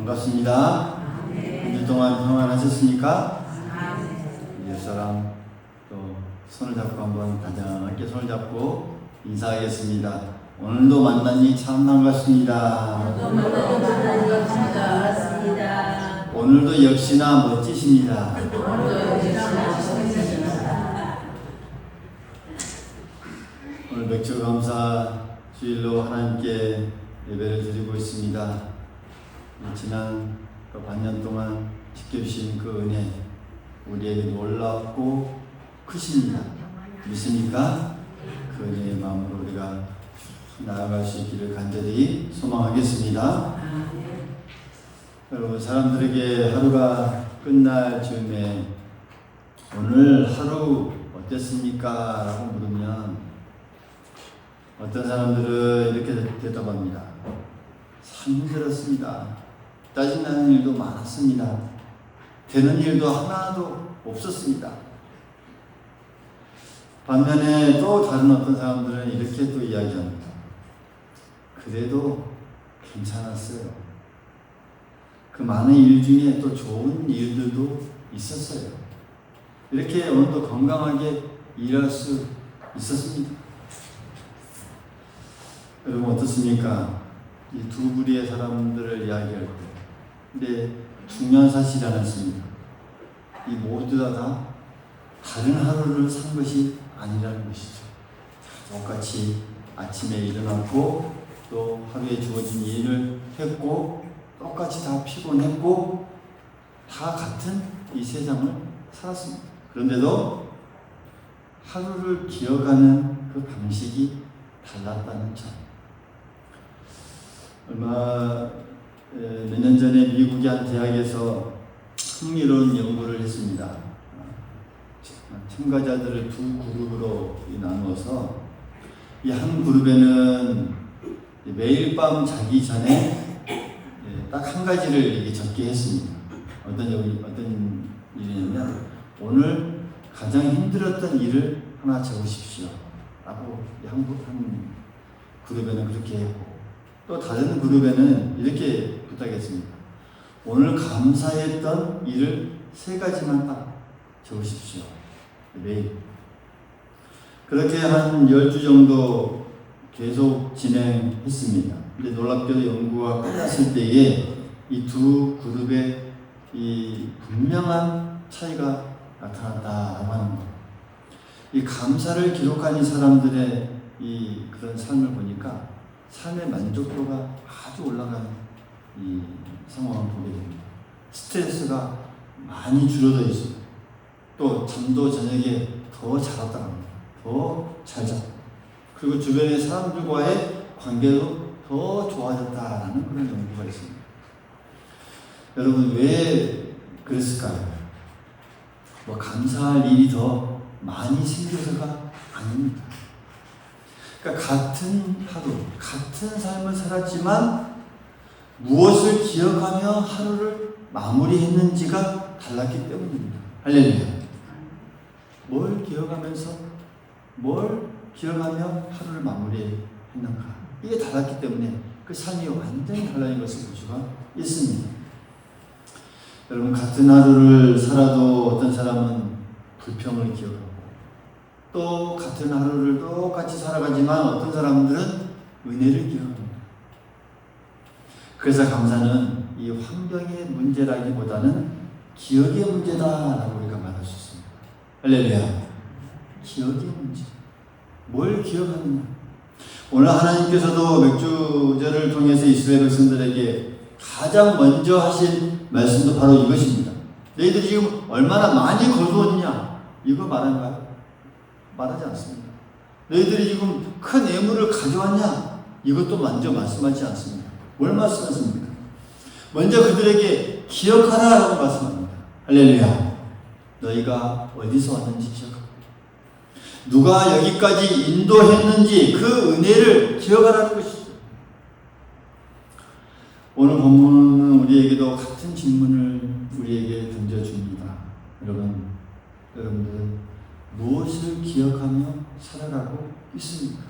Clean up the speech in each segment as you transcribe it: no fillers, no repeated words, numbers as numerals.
반갑습니다. 한 주 동안 평안하셨습니까? 옆사람 또 손을 잡고 한번 다정하게 손을 잡고 인사하겠습니다. 오늘도 만나니 참 반갑습니다. 오늘도 역시나 멋지십니다. 오늘 맥주 감사 주일로 하나님께 예배를 드리고 있습니다. 지난 반년 동안 지켜주신 그 은혜 우리에게 놀랍고 크십니다. 믿습니까? 그 은혜의 마음으로 우리가 나아갈 수 있기를 간절히 소망하겠습니다. 여러분, 사람들에게 하루가 끝날 즈음에 오늘 하루 어땠습니까? 라고 물으면 어떤 사람들은 이렇게 대답합니다. 참 힘들었습니다. 짜증나는 일도 많았습니다. 되는 일도 하나도 없었습니다. 반면에 또 다른 어떤 사람들은 이렇게 또 이야기합니다. 그래도 괜찮았어요. 그 많은 일 중에 또 좋은 일들도 있었어요. 이렇게 오늘도 건강하게 일할 수 있었습니다. 여러분 어떻습니까? 이 두 부류의 사람들을 이야기할 때 근데 중요한 사실이 하나 있습니다. 이 모두 다 다른 하루를 산 것이 아니라는 것이죠. 똑같이 아침에 일어났고 또 하루에 주어진 일을 했고 똑같이 다 피곤했고 다 같은 이 세상을 살았습니다. 그런데도 하루를 기억하는 그 방식이 달랐다는 점. 몇 년 전에 미국의 한 대학에서 흥미로운 연구를 했습니다. 참가자들을 두 그룹으로 나누어서 이 한 그룹에는 매일 밤 자기 전에 딱 한 가지를 이렇게 적게 했습니다. 어떤 일이냐면 오늘 가장 힘들었던 일을 하나 적으십시오 라고 한 그룹에는 그렇게 했고 또 다른 그룹에는 이렇게 부탁했습니다. 오늘 감사했던 일을 3가지만 딱 적으십시오. 매일. 그렇게 한 10주 정도 계속 진행했습니다. 근데 놀랍게도 연구가 끝났을 때에 이 두 그룹의 이 분명한 차이가 나타났다라고 하는 것. 이 감사를 기록한 이 사람들의 이 그런 삶을 보니까 삶의 만족도가 아주 올라가는 이 상황을 보게 됩니다. 스트레스가 많이 줄어들 있습니다. 또 잠도 저녁에 더 잘 왔다갑니다. 더 잘 자고 그리고 주변의 사람들과의 관계도 더 좋아졌다라는 그런 연구가 있습니다. 여러분 왜 그랬을까요? 뭐 감사할 일이 더 많이 생겨서가 아닙니다. 그러니까 같은 하루, 같은 삶을 살았지만 무엇을 기억하며 하루를 마무리했는지가 달랐기 때문입니다. 할렐루야. 뭘 기억하며 하루를 마무리했는가. 이게 달랐기 때문에 그 삶이 완전히 달라진 것을 볼 수가 있습니다. 여러분 같은 하루를 살아도 어떤 사람은 불평을 기억하고 또 같은 하루를 똑같이 살아가지만 어떤 사람들은 은혜를 기억합니다. 그래서 감사는 이 환경의 문제라기보다는 기억의 문제다라고 우리가 말할 수 있습니다. 할렐루야. 기억의 문제. 뭘 기억하느냐. 오늘 하나님께서도 맥주절을 통해서 이스라엘 백성들에게 가장 먼저 하신 말씀도 바로 이것입니다. 너희들이 지금 얼마나 많이 거두었느냐. 이거 말한가요? 말하지 않습니다. 너희들이 지금 큰 애물을 가져왔냐? 이것도 먼저 말씀하지 않습니다. 뭘 말씀하십니까? 먼저 그들에게 기억하라라고 말씀합니다. 할렐루야. 너희가 어디서 왔는지 기억하고 누가 여기까지 인도했는지 그 은혜를 기억하라는 것이죠. 오늘 본문은 우리에게도 같은 질문을 우리에게 던져줍니다. 여러분들은 무엇을 기억하며 살아가고 있습니까?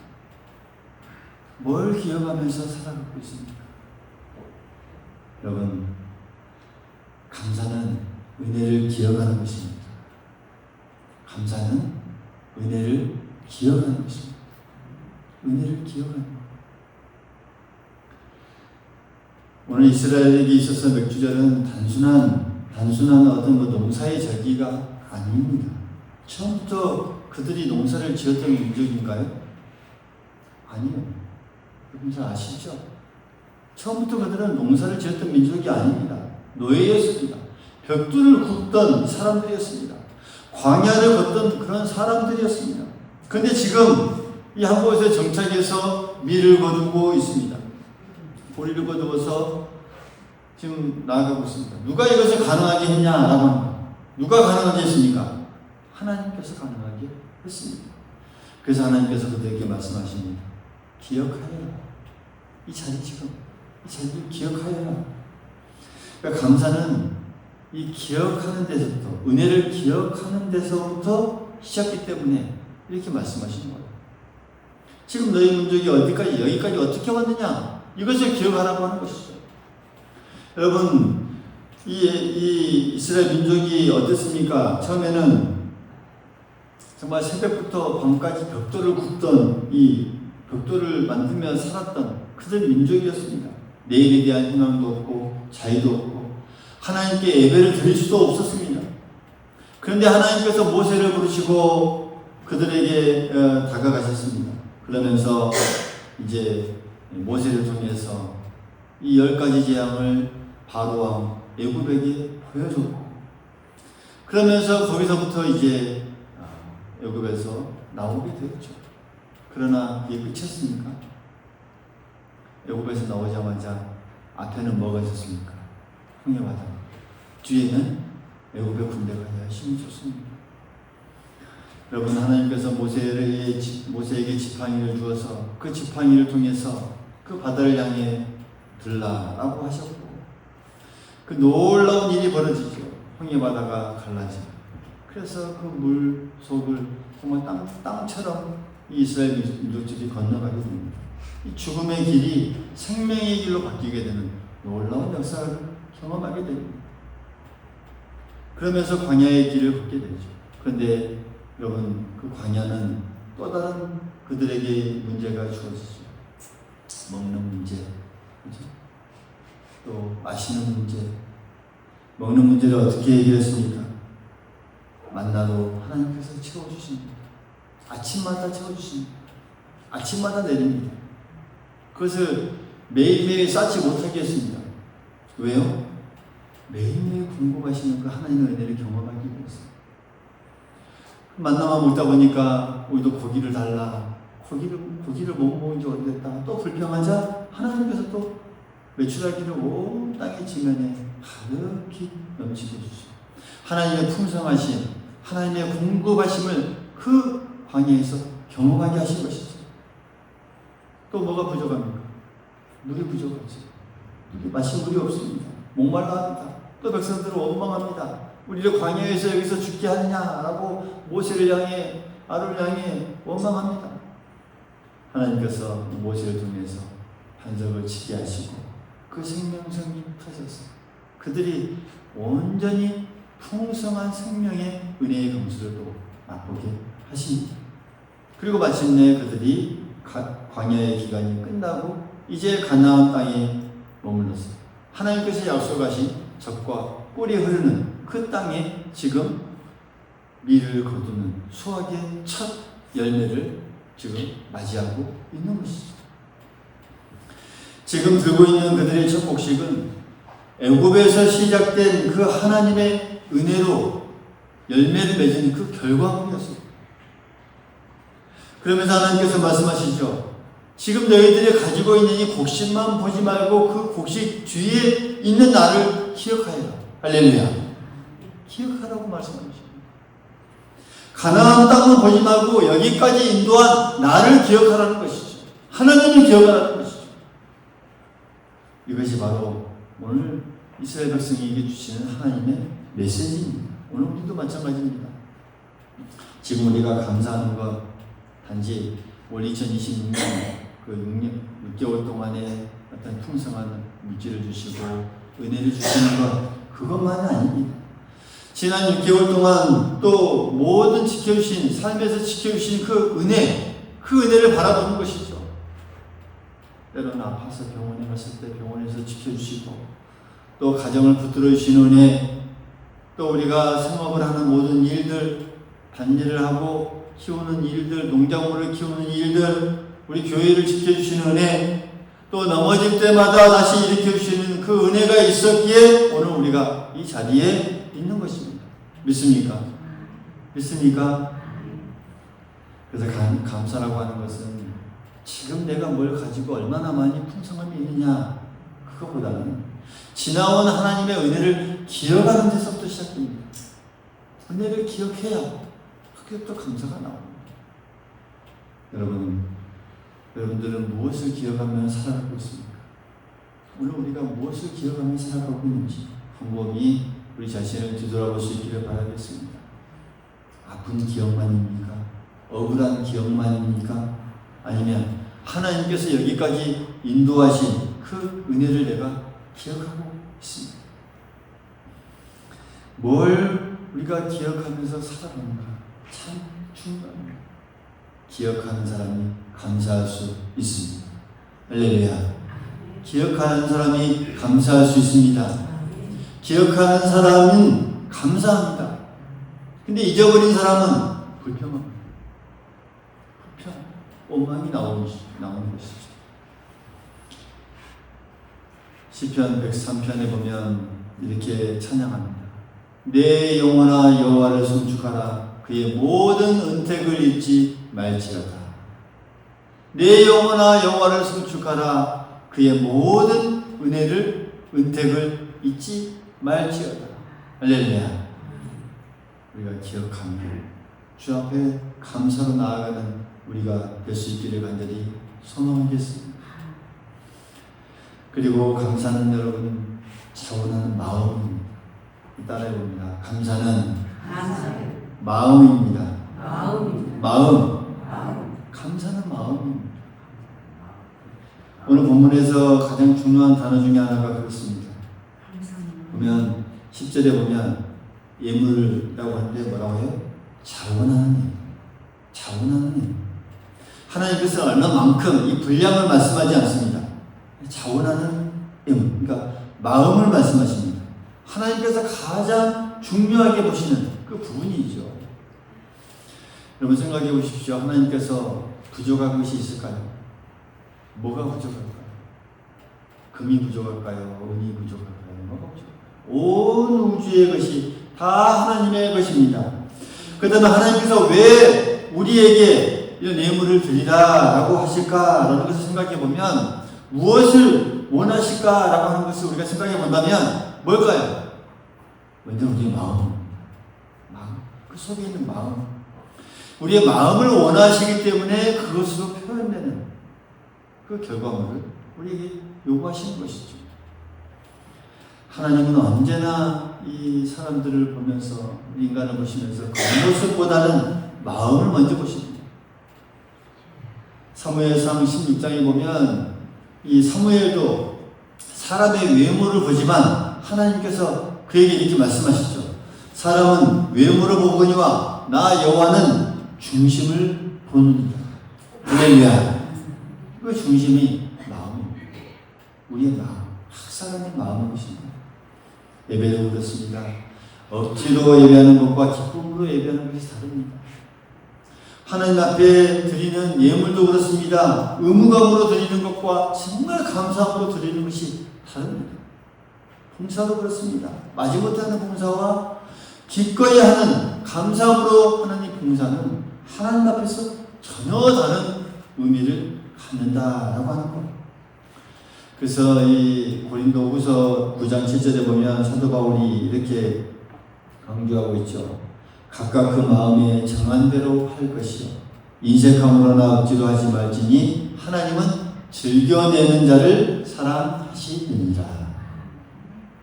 뭘 기억하면서 살아가고 있습니까? 여러분, 감사는 은혜를 기억하는 것입니다. 감사는 은혜를 기억하는 것입니다. 은혜를 기억하는 것. 오늘 이스라엘에게 있어서 맥주절은 단순한 어떤 농사의 절기가 아닙니다. 처음부터 그들이 농사를 지었던 민족인가요? 아니요. 여러분 잘 아시죠? 처음부터 그들은 농사를 지었던 민족이 아닙니다. 노예였습니다. 벽돌을 굽던 사람들이었습니다. 광야를 걷던 그런 사람들이었습니다. 그런데 지금 이 한 곳에 정착해서 밀을 거두고 있습니다. 보리를 거두어서 지금 나아가고 있습니다. 누가 이것을 가능하게 했냐라고 합니다. 누가 가능하게 했습니까? 하나님께서 가능하게 했습니다. 그래서 하나님께서 그들에게 말씀하십니다. 기억하여라. 이 자리를 기억하여라. 그러니까 감사는 이 기억하는 데서부터, 은혜를 기억하는 데서부터 시작했기 때문에 이렇게 말씀하시는 거예요. 지금 너희 민족이 여기까지 어떻게 왔느냐? 이것을 기억하라고 하는 것이죠. 여러분, 이 이스라엘 민족이 어땠습니까? 처음에는 정말 새벽부터 밤까지 벽돌을 굽던, 이 벽돌을 만들며 살았던 그들 민족이었습니다. 내일에 대한 희망도 없고 자유도 없고 하나님께 예배를 드릴 수도 없었습니다. 그런데 하나님께서 모세를 부르시고 그들에게 다가가셨습니다. 그러면서 이제 모세를 통해서 이 10가지 재앙을 바로왕 애굽에게 보여줬고, 그러면서 거기서부터 이제 애굽에서 나오게 되었죠. 그러나 이게 끝이었습니까? 애굽에서 나오자마자 앞에는 뭐가 있었습니까? 홍해바다. 뒤에는 애굽의 군대가 열심히 쫓습니다. 여러분, 하나님께서 모세에게 지팡이를 주어서 그 지팡이를 통해서 그 바다를 향해 들라라고 하셨고, 그 놀라운 일이 벌어지죠. 홍해바다가 갈라집니다. 그래서 그 물 속을 정말 땅처럼 이 이스라엘 민족들이 건너가게 됩니다. 이 죽음의 길이 생명의 길로 바뀌게 되는 놀라운 역사를 경험하게 됩니다. 그러면서 광야의 길을 걷게 되죠. 그런데 여러분, 그 광야는 또 다른 그들에게 문제가 주어지죠. 먹는 문제, 그렇죠? 또 마시는 문제. 먹는 문제를 어떻게 해결했습니까? 만나로 하나님께서 채워주십니다. 아침마다 채워주십니다. 아침마다 내립니다. 그것을 매일매일 쌓지 못하게 했습니다. 왜요? 매일매일 궁금하시는 그 하나님의 은혜를 경험하기 위해서. 만나만 먹다 보니까 우리도 고기를 달라. 고기를 못 먹은 지 오래됐다. 또 불평하자 하나님께서 또 메추라기를 온 땅의 지면에 가득히 넘치게 해주시고, 하나님의 풍성하심, 하나님의 공급하심을 그 광야에서 경험하게 하신 것이죠. 또 뭐가 부족합니까? 물이 부족하지. 마실 물이 없습니다. 목말라 합니다. 또 백성들은 원망합니다. 우리를 광야에서 여기서 죽게 하느냐라고 모세를 향해, 아론을 향해 원망합니다. 하나님께서 모세를 통해서 반석을 치게 하시고 그 생명성이 터져서 그들이 온전히 풍성한 생명의 은혜의 검수를 또 맛보게 하십니다. 그리고 마침내 그들이 광야의 기간이 끝나고 이제 가나안 땅에 머물렀어요. 하나님께서 약속하신 젖과 꿀이 흐르는 그 땅에 지금 밀을 거두는 수확의 첫 열매를 지금 맞이하고 있는 것이죠. 지금 들고 있는 그들의 첫 곡식은 애굽에서 시작된 그 하나님의 은혜로 열매를 맺은 그 결과물이었습니다. 그러면서 하나님께서 말씀하시죠. 지금 너희들이 가지고 있는 이 곡식만 보지 말고 그 곡식 뒤에 있는 나를 기억하여라. 할렐루야. 기억하라고 말씀하십니다. 가나안 땅을 보지 말고 여기까지 인도한 나를 기억하라는 것이죠. 하나님을 기억하라는 것이죠. 이것이 바로 오늘 이스라엘 백성에게 주시는 하나님의 메시지입니다. 오늘 우리도 마찬가지입니다. 지금 우리가 감사하는 것 단지 올 2026년 그 6개월 동안에 어떤 풍성한 물질을 주시고 은혜를 주시는 것, 그것만은 아닙니다. 지난 6개월 동안 또 모든 지켜주신, 삶에서 지켜주신 그 은혜를 바라보는 것이죠. 때로는 아파서 병원에 갔을 때 병원에서 지켜주시고, 또 가정을 붙들어 주시는 은혜, 또 우리가 생업을 하는 모든 일들, 단일을 하고 키우는 일들, 농작물을 키우는 일들, 우리 교회를 지켜주시는 은혜, 또 넘어질 때마다 다시 일으켜주시는 그 은혜가 있었기에 오늘 우리가 이 자리에 있는 것입니다. 믿습니까? 믿습니까? 그래서 감사라고 하는 것은 지금 내가 뭘 가지고 얼마나 많이 풍성함이 있느냐, 그것보다는 지나온 하나님의 은혜를 기억하는 데서부터 시작됩니다. 은혜를 기억해야 그게 또 감사가 나옵니다. 여러분들은 무엇을 기억하며 살아가고 있습니까? 오늘 우리가 무엇을 기억하며 살아가고 있는지 곰곰이 우리 자신을 뒤돌아볼 수 있기를 바라겠습니다. 아픈 기억만입니까? 억울한 기억만입니까? 아니면 하나님께서 여기까지 인도하신 그 은혜를 내가 기억하고 있습니다. 뭘 우리가 기억하면서 살아가는가 참 중요합니다. 기억하는 사람이 감사할 수 있습니다. 할렐루야. 기억하는 사람이 감사할 수 있습니다. 기억하는 사람은 감사합니다. 근데 잊어버린 사람은 불평합니다. 원망이 나오는 것이죠. 시편 103편에 보면 이렇게 찬양합니다. 내 영혼아 여호와를 송축하라. 그의 모든 은택을 잊지 말지어다. 내 영혼아 여호와를 송축하라. 그의 모든 은택을 잊지 말지어다. 할렐루야. 우리가 기억하며 주 앞에 감사로 나아가는 우리가 될 수 있기를 간절히 소망하겠습니다. 그리고 감사는 여러분 차원하는 마음입니다. 따라해봅니다. 감사는 마음입니다. 마음. 감사는 마음입니다. 오늘 본문에서 가장 중요한 단어 중에 하나가 그렇습니다. 보면 10절에 보면 예물이라고 하는데 뭐라고 해요? 자원하는 일. 자원하는 일. 하나님께서 얼마만큼 이 분량을 말씀하지 않습니다. 자원하는 그러니까 마음을 말씀하십니다. 하나님께서 가장 중요하게 보시는 그 부분이죠. 여러분 생각해 보십시오. 하나님께서 부족한 것이 있을까요? 뭐가 부족할까요? 금이 부족할까요? 은이 부족할까요? 뭐가 부족할까요? 온 우주의 것이 다 하나님의 것입니다. 그렇다면 하나님께서 왜 우리에게 이런 예물을 드리라라고 하실까라는 것을 생각해 보면 무엇을 원하실까라고 하는 것을 우리가 생각해 본다면 뭘까요? 먼저 우리의 마음, 그 속에 있는 마음, 우리의 마음을 원하시기 때문에 그것으로 표현되는 그 결과물을 우리에게 요구하시는 것이죠. 하나님은 언제나 이 사람들을 보면서 인간을 보시면서 그 모습보다는 마음을 먼저 보십니다. 사무엘상 16장에 보면 이 사무엘도 사람의 외모를 보지만 하나님께서 그에게 이렇게 말씀하시죠. 사람은 외모를 보거니와 나 여호와는 중심을 보느니라. 할렐루야. 그 중심이 마음입니다. 우리의 마음, 각 사람의 마음인 것입니다. 예배도 그렇습니다. 억지로 예배하는 것과 기쁨으로 예배하는 것이 다릅니다. 하나님 앞에 드리는 예물도 그렇습니다. 의무감으로 드리는 것과 정말 감사함으로 드리는 것이 다릅니다. 봉사도 그렇습니다. 마지못해 하는 봉사와 기꺼이 하는 감사함으로 하나님 봉사는 하나님 앞에서 전혀 다른 의미를 갖는다라고 하는 것. 그래서 이 고린도후서 9장 7절에 보면 사도 바울이 이렇게 강조하고 있죠. 각각 그 마음에 정한 대로 할 것이요 인색함으로나 억지로 하지 말지니 하나님은 즐겨내는 자를 사랑하시느니라.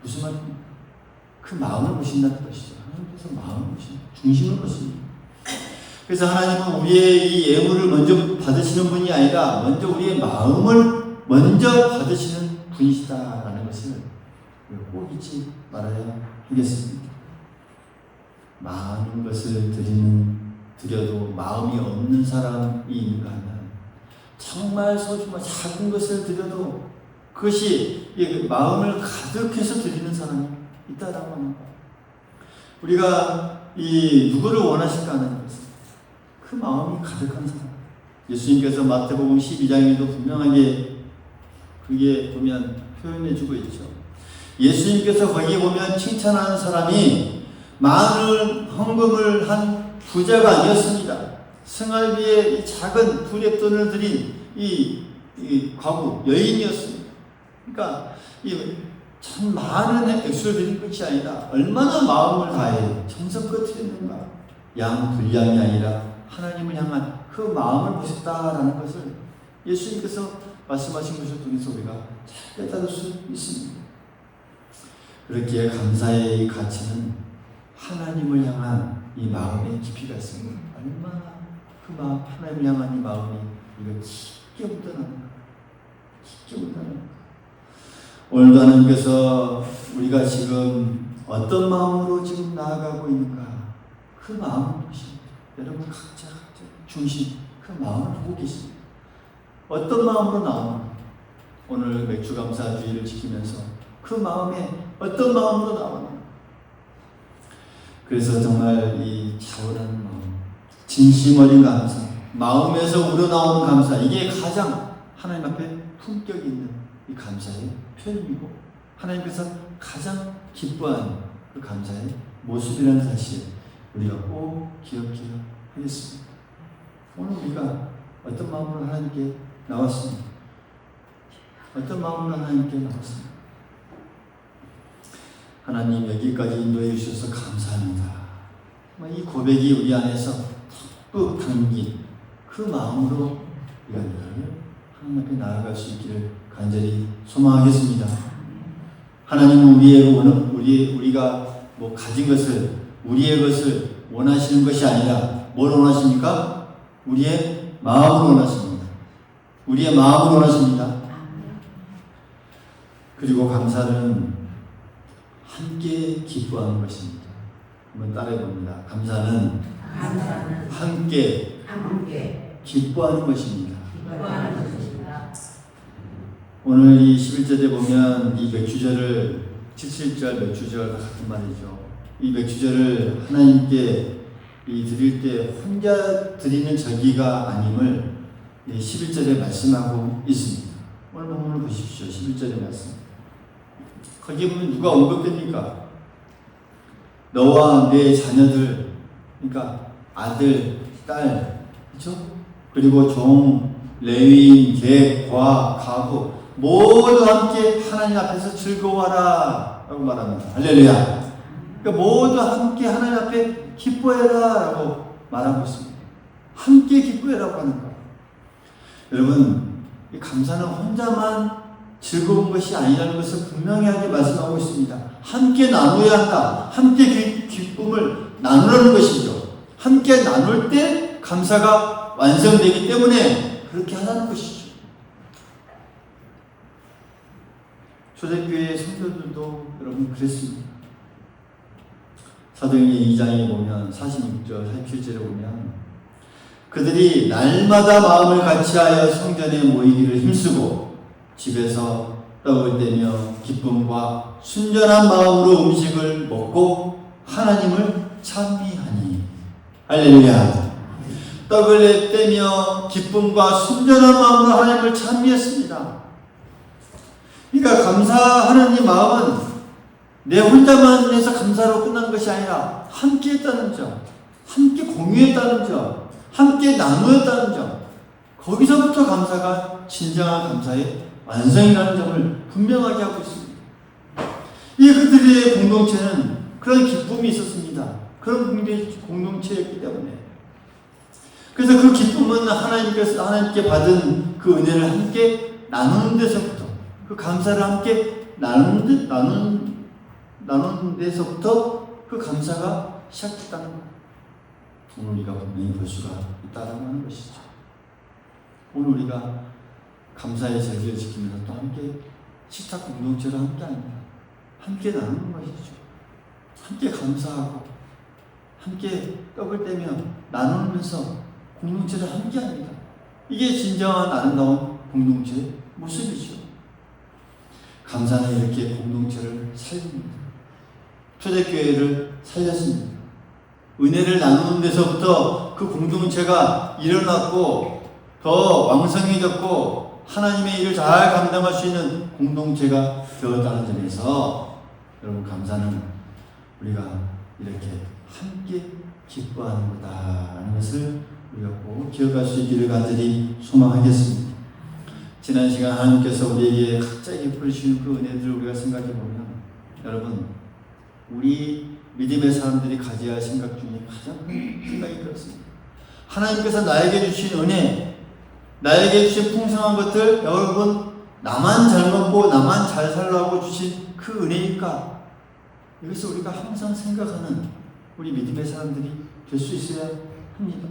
무슨 말입니까? 그 마음을 보신다는 것이죠. 하나님께서 마음을 보십니다. 중심을 보십니다. 그래서 하나님은 우리의 이 예물을 먼저 받으시는 분이 아니라 먼저 우리의 마음을 먼저 받으시는 분이시다라는 것을 꼭 잊지 말아야 하겠습니다. 많은 것을 드려도 마음이 없는 사람이 있는가 하면 정말 소중한 작은 것을 드려도 그것이 마음을 가득해서 드리는 사람이 있다라고 합니다. 우리가 누구를 원하실까 하는 것은 그 마음이 가득한 사람. 예수님께서 마태복음 12장에도 분명하게 그게 보면 표현해주고 있죠. 예수님께서 거기에 보면 칭찬하는 사람이 많은 헌금을 한 부자가 아니었습니다. 승알비에 이 작은 두렙돈을 드린 이 과부 여인이었습니다. 그러니까 참 많은 액수를 드린 것이 아니라 얼마나 마음을 다해 정성껏 드렸는가. 양 분량이 아니라 하나님을 향한 그 마음을 보셨다라는 것을 예수님께서 말씀하신 것을 통해서 우리가 잘 깨달을 수 있습니다. 그렇기에 감사의 이 가치는 하나님을 향한 이 마음의 깊이가 있습니다. 얼마나 그 마음, 하나님을 향한 이 마음이 우리가 깊게 묻어나는가. 깊게 묻어나는가. 오늘도 하나님께서 우리가 지금 어떤 마음으로 지금 나아가고 있는가 그 마음을 보십니다. 여러분 각자 중심 그 마음을 보고 계십니다. 어떤 마음으로 나오는가. 오늘 맥주감사주의를 지키면서 그 마음에 어떤 마음으로 나오는가. 그래서 정말 이 차분한 마음, 진심 어린 감사, 마음에서 우러나오는 감사, 이게 가장 하나님 앞에 품격 있는 이 감사의 표현이고 하나님께서 가장 기뻐하는 그 감사의 모습이라는 사실 우리가 꼭 기억해야 하겠습니다. 오늘 우리가 어떤 마음으로 하나님께 나왔습니다. 어떤 마음으로 하나님께 나왔습니다. 하나님 여기까지 인도해 주셔서 감사합니다. 이 고백이 우리 안에서 푹 담긴 그 마음으로 우리가 늘 하나님 앞에 나아갈 수 있기를 간절히 소망하겠습니다. 하나님은 우리가 가진 것을 우리의 것을 원하시는 것이 아니라 뭘 원하십니까? 우리의 마음을 원하십니다. 우리의 마음을 원하십니다. 그리고 감사는 함께 기뻐하는 것입니다. 한번 따라해 봅니다. 감사는 함께 기뻐하는 것입니다. 오늘 이 11절에 보면 이 맥주절을 77절 맥주절 같은 말이죠. 이 맥주절을 하나님께 드릴 때 혼자 드리는 절기가 아님을 11절에 말씀하고 있습니다. 오늘 본문을 보십시오. 11절의 말씀. 거기에 보면 누가 언급됩니까? 너와 내 자녀들, 그러니까 아들, 딸, 그렇죠? 그리고 종, 레위인, 객, 과, 가구 모두 함께 하나님 앞에서 즐거워하라 라고 말합니다. 할렐루야. 그러니까 모두 함께 하나님 앞에 기뻐해라 라고 말하고 있습니다. 함께 기뻐해라고 하는 거예요. 여러분, 이 감사는 혼자만 즐거운 것이 아니라는 것을 분명하게 말씀하고 있습니다. 함께 나누어야 한다. 함께 기쁨을 나누는 것이죠. 함께 나눌 때 감사가 완성되기 때문에 그렇게 하라는 것이죠. 초대교회 성도들도 여러분 그랬습니다. 사도행전 2장에 보면 46절, 47절에 보면 그들이 날마다 마음을 같이하여 성전에 모이기를 힘쓰고 집에서 떡을 떼며 기쁨과 순전한 마음으로 음식을 먹고 하나님을 찬미하니. 할렐루야. 떡을 떼며 기쁨과 순전한 마음으로 하나님을 찬미했습니다. 그러니까 감사하는 이 마음은 내 혼자만 해서 감사로 끝난 것이 아니라 함께 했다는 점, 함께 공유했다는 점, 함께 나누었다는 점, 거기서부터 감사가 진정한 감사의 완성이라는 점을 분명하게 하고 있습니다. 이 그들의 공동체는 그런 기쁨이 있었습니다. 그런 공동체였기 때문에. 그래서 그 기쁨은 하나님께 받은 그 은혜를 함께 나누는 데서부터, 그 감사를 함께 나누는 데서부터 그 감사가 시작됐다는 것. 오늘 우리가 분명히 볼 수가 있다라고 하는 것이죠. 오늘 우리가 감사의 절기를 지키면서 또 함께 식탁 공동체로 함께 합니다. 함께 나누는 것이죠. 함께 감사하고 함께 떡을 떼며 나누면서 공동체를 함께합니다. 이게 진정한 아름다운 공동체의 모습이죠. 감사는 이렇게 공동체를 살립니다. 초대교회를 살렸습니다. 은혜를 나누는 데서부터 그 공동체가 일어났고 더 왕성해졌고 하나님의 일을 잘 감당할 수 있는 공동체가 되었다는 점에서 여러분, 감사는 우리가 이렇게 함께 기뻐하는 거다라는 것을 우리가 꼭 기억할 수 있기를 간절히 소망하겠습니다. 지난 시간 하나님께서 우리에게 갑자기 베푸시는 그 은혜들을 우리가 생각해 보면, 여러분, 우리 믿음의 사람들이 가져야 할 생각 중에 가장 큰 생각이 그렇습니다. 하나님께서 나에게 주신 은혜, 나에게 주신 풍성한 것들, 여러분, 나만 잘 먹고 나만 잘 살라고 주신 그 은혜일까? 이것을 우리가 항상 생각하는 우리 믿음의 사람들이 될 수 있어야 합니다.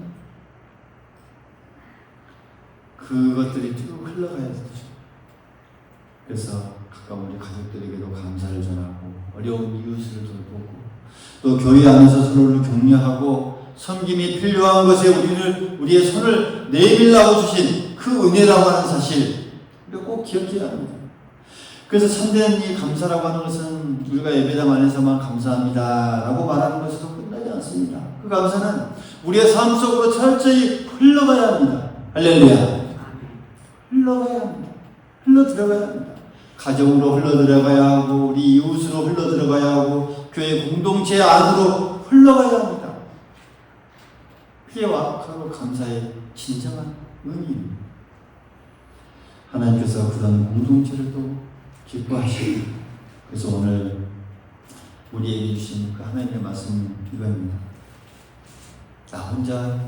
그것들이 쭉 흘러가야 되죠. 그래서 가까운 우리 가족들에게도 감사를 전하고, 어려운 이웃을 돌보고, 또 교회 안에서 서로를 격려하고, 섬김이 필요한 것에 우리의 손을 내밀라고 주신 그 은혜라고 하는 사실, 우리가 꼭 기억해야 합니다. 그래서 참된 이 감사라고 하는 것은 우리가 예배당 안에서만 감사합니다라고 말하는 것으로 끝나지 않습니다. 그 감사는 우리의 삶 속으로 철저히 흘러가야 합니다. 할렐루야. 흘러가야 합니다. 흘러 들어가야 합니다. 가정으로 흘러 들어가야 하고, 우리 이웃으로 흘러 들어가야 하고, 교회 공동체 안으로 흘러가야 합니다. 그게 바로 감사의 진정한 의미입니다. 하나님께서 그런 공동체를 또 기뻐하시고, 그래서 오늘 우리에게 주신 그 하나님의 말씀 이겁니다. 나 혼자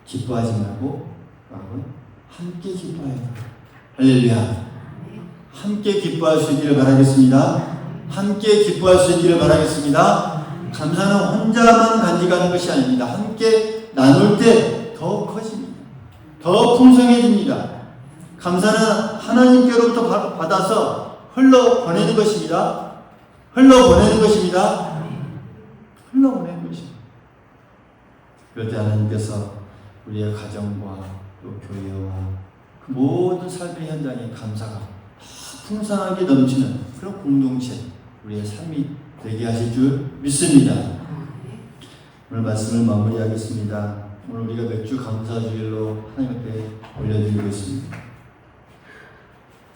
기뻐하지 말고 함께 기뻐해야 돼. 할렐루야. 함께 기뻐할 수 있기를 바라겠습니다. 함께 기뻐할 수 있기를 바라겠습니다. 감사는 혼자만 간직하는 것이 아닙니다. 함께 나눌 때 더 커집니다. 더 풍성해집니다. 감사는 하나님께로부터 받아서 흘러보내는 것입니다. 흘러보내는 것입니다. 흘러보내는 것입니다. 그럴 때 하나님께서 우리의 가정과 또 교회와 그 모든 삶의 현장에 감사가 풍성하게 넘치는 그런 공동체, 우리의 삶이 되게 하실 줄 믿습니다. 오늘 말씀을 마무리하겠습니다. 오늘 우리가 몇 주 감사주일로 하나님 앞에 올려드리고 있습니다.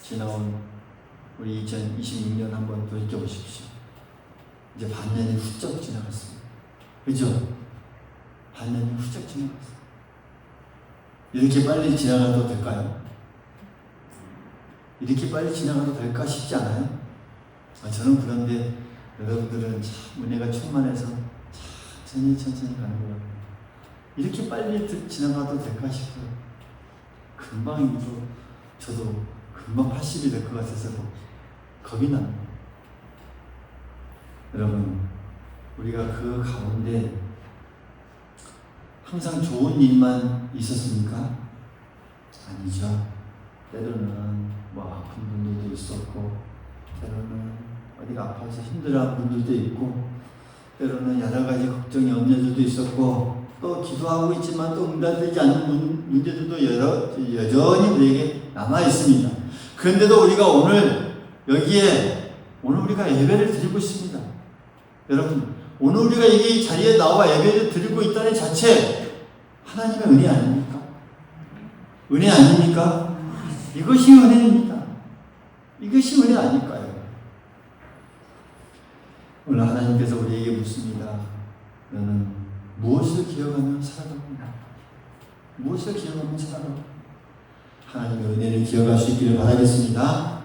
지나온 우리 2026년 한번 돌이켜보십시오. 이제 반년이 훌쩍 지나갔습니다. 그죠? 반년이 훌쩍 지나갔어요. 이렇게 빨리 지나가도 될까요? 이렇게 빨리 지나가도 될까 싶지 않아요? 저는 그런데 여러분들은 참 은혜가 충만해서 천천히 가는 것 같아요. 이렇게 빨리 지나가도 될까 싶어요. 금방이고 저도 금방 80이 될 것 같아서 겁이 납니다. 여러분, 우리가 그 가운데 항상 좋은 일만 있었습니까? 아니죠. 때로는 아픈 분들도 있었고, 때로는 어디가 아파서 힘들어하는 분들도 있고, 때로는 여러 가지 걱정이 염려들도 있었고, 또 기도하고 있지만 또 응답되지 않는 문제들도 여전히 우리에게 남아 있습니다. 그런데도 우리가 오늘 여기에 우리가 예배를 드리고 있습니다. 여러분, 오늘 우리가 이 자리에 나와 예배를 드리고 있다는 자체 하나님의 은혜 아닙니까? 은혜 아닙니까? 이것이 은혜입니다. 이것이 은혜 아닐까요? 오늘 하나님께서 우리에게 묻습니다. 너는 무엇을 기억하며 살아가고 있나? 무엇을 기억하며 살아가고 있나? 하나님의 은혜를 기억할 수 있기를 바라겠습니다.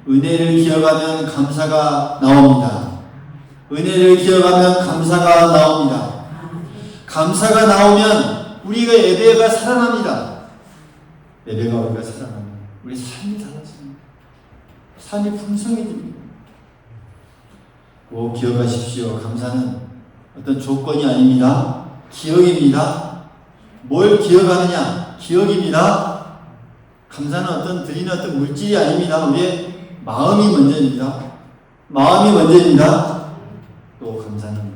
은혜를 기억하면 감사가 나옵니다. 은혜를 기억하면 감사가 나옵니다. 감사가 나오면 우리가 예배가 살아납니다. 예배가 우리가 살아나면 우리 삶이 달라집니다. 삶이 풍성해집니다. 꼭 기억하십시오. 감사는 어떤 조건이 아닙니다. 기억입니다. 뭘 기억하느냐? 기억입니다. 감사는 드리는 어떤 물질이 아닙니다. 우리의 마음이 먼저입니다. 마음이 먼저입니다. 또 감사는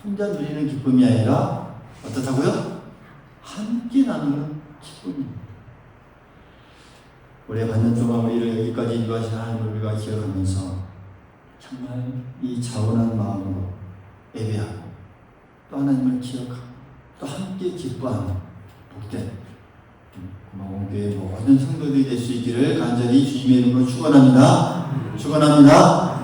혼자 누리는 기쁨이 아니라 어떻다고요? 함께 나누는 기쁨입니다. 올해 반년 동안 우리를 여기까지 인도하신 하나님을 우리가 기억하면서 정말 이 자원한 마음으로 예배하고 또 하나님을 기억하고 또 함께 기뻐하는 복된 고마운교회 모든 성도들이 될 수 있기를 간절히 주님의 이름으로 축원합니다. 축원합니다.